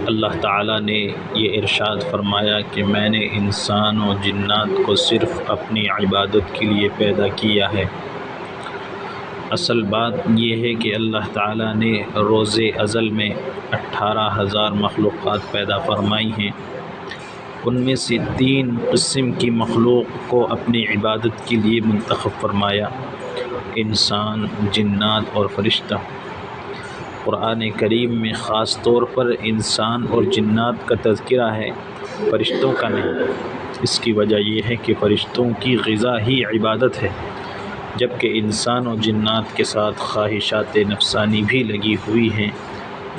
اللہ تعالیٰ نے یہ ارشاد فرمایا کہ میں نے انسان و جنات کو صرف اپنی عبادت کے لیے پیدا کیا ہے۔ اصل بات یہ ہے کہ اللہ تعالیٰ نے روز ازل میں 18,000 مخلوقات پیدا فرمائی ہیں۔ ان میں سے 3 قسم کی مخلوق کو اپنی عبادت کے لیے منتخب فرمایا: انسان، جنات اور فرشتہ۔ قرآن کریم میں خاص طور پر انسان اور جنات کا تذکرہ ہے، فرشتوں کا نہیں۔ اس کی وجہ یہ ہے کہ فرشتوں کی غذا ہی عبادت ہے، جبکہ انسان و جنات کے ساتھ خواہشات نفسانی بھی لگی ہوئی ہیں،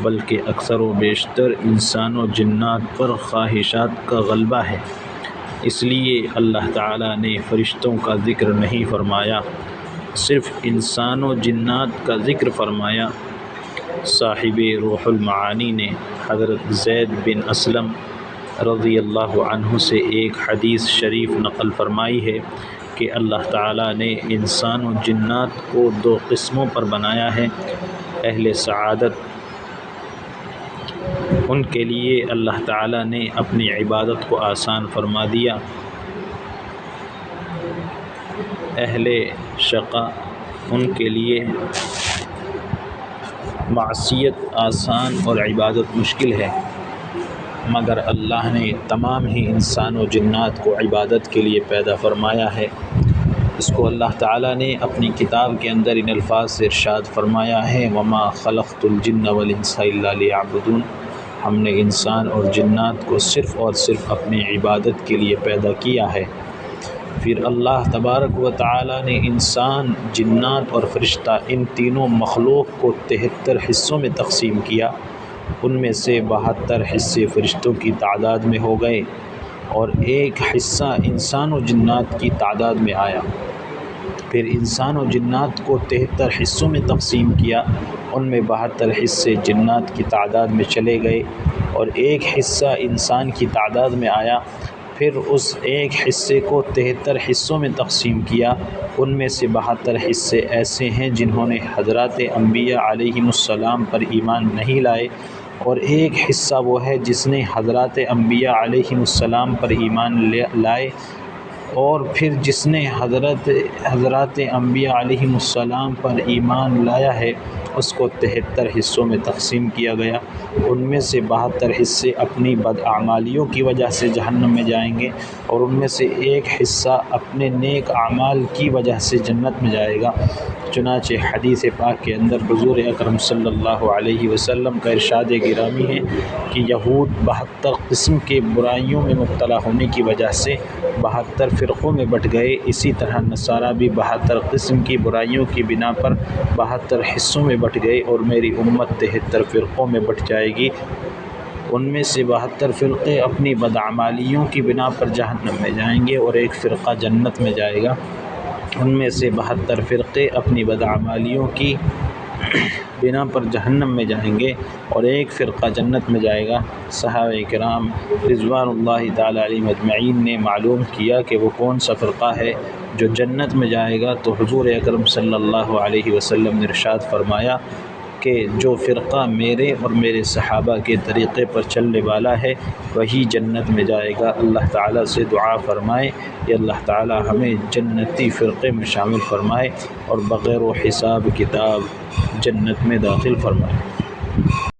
بلکہ اکثر و بیشتر انسان و جنات پر خواہشات کا غلبہ ہے۔ اس لیے اللہ تعالیٰ نے فرشتوں کا ذکر نہیں فرمایا، صرف انسان و جنات کا ذکر فرمایا۔ صاحب روح المعانی نے حضرت زید بن اسلم رضی اللہ عنہ سے ایک حدیث شریف نقل فرمائی ہے کہ اللہ تعالیٰ نے انسان و جنات کو 2 قسموں پر بنایا ہے۔ اہل سعادت، ان کے لیے اللہ تعالیٰ نے اپنی عبادت کو آسان فرما دیا۔ اہل شقا، ان کے لیے معصیت آسان اور عبادت مشکل ہے، مگر اللہ نے تمام ہی انسان و جنات کو عبادت کے لیے پیدا فرمایا ہے۔ اس کو اللہ تعالیٰ نے اپنی کتاب کے اندر ان الفاظ سے ارشاد فرمایا ہے: وَمَا خَلَقْتُ الْجِنَّ وَالْإِنسَ إِلَّا لِيَعْبُدُونِ۔ ہم نے انسان اور جنات کو صرف اور صرف اپنی عبادت کے لیے پیدا کیا ہے۔ پھر اللہ تبارک و تعالیٰ نے انسان، جنات اور فرشتہ ان تینوں مخلوق کو 73 حصوں میں تقسیم کیا۔ ان میں سے 72 حصے فرشتوں کی تعداد میں ہو گئے اور 1 حصہ انسان و جنات کی تعداد میں آیا۔ پھر انسان و جنات کو 73 حصوں میں تقسیم کیا، ان میں 72 حصے جنات کی تعداد میں چلے گئے اور 1 حصہ انسان کی تعداد میں آیا۔ پھر اس 1 حصے کو 73 حصوں میں تقسیم کیا، ان میں سے 72 حصے ایسے ہیں جنہوں نے حضرات انبیاء علیہم السلام پر ایمان نہیں لائے، اور 1 حصہ وہ ہے جس نے حضرات انبیاء علیہم السلام پر ایمان لائے، اور پھر جس نے حضرات انبیاء علیہم السلام پر ایمان لایا ہے اس کو 73 حصوں میں تقسیم کیا گیا۔ ان میں سے 72 حصے اپنی بداعمالیوں کی وجہ سے جہنم میں جائیں گے، اور ان میں سے 1 حصہ اپنے نیک اعمال کی وجہ سے جنت میں جائے گا۔ چنانچہ حدیث پاک کے اندر حضور اکرم صلی اللہ علیہ وسلم کا ارشاد گرامی ہے کہ یہود 72 قسم کے برائیوں میں مبتلا ہونے کی وجہ سے 72 فرقوں میں بٹ گئے، اسی طرح نصارہ بھی 72 قسم کی برائیوں کی بنا پر 72 حصوں میں بٹ گئے، اور میری امت 73 فرقوں میں بٹ جائے گی۔ ان میں سے 72 فرقے اپنی بدعمالیوں کی بنا پر جہنم میں جائیں گے اور 1 فرقہ جنت میں جائے گا۔ ان میں سے 72 فرقے اپنی بدعمالیوں کی بنا پر جہنم میں جائیں گے اور 1 فرقہ جنت میں جائے گا۔ صحابہ کرام رضوان اللہ تعالیٰ علیہم اجمعین نے معلوم کیا کہ وہ کون سا فرقہ ہے جو جنت میں جائے گا، تو حضور اکرم صلی اللہ علیہ وسلم نے ارشاد فرمایا کہ جو فرقہ میرے اور میرے صحابہ کے طریقے پر چلنے والا ہے وہی جنت میں جائے گا۔ اللہ تعالیٰ سے دعا فرمائے کہ اللہ تعالیٰ ہمیں جنتی فرقے میں شامل فرمائے اور بغیر و حساب کتاب جنت میں داخل فرمائے۔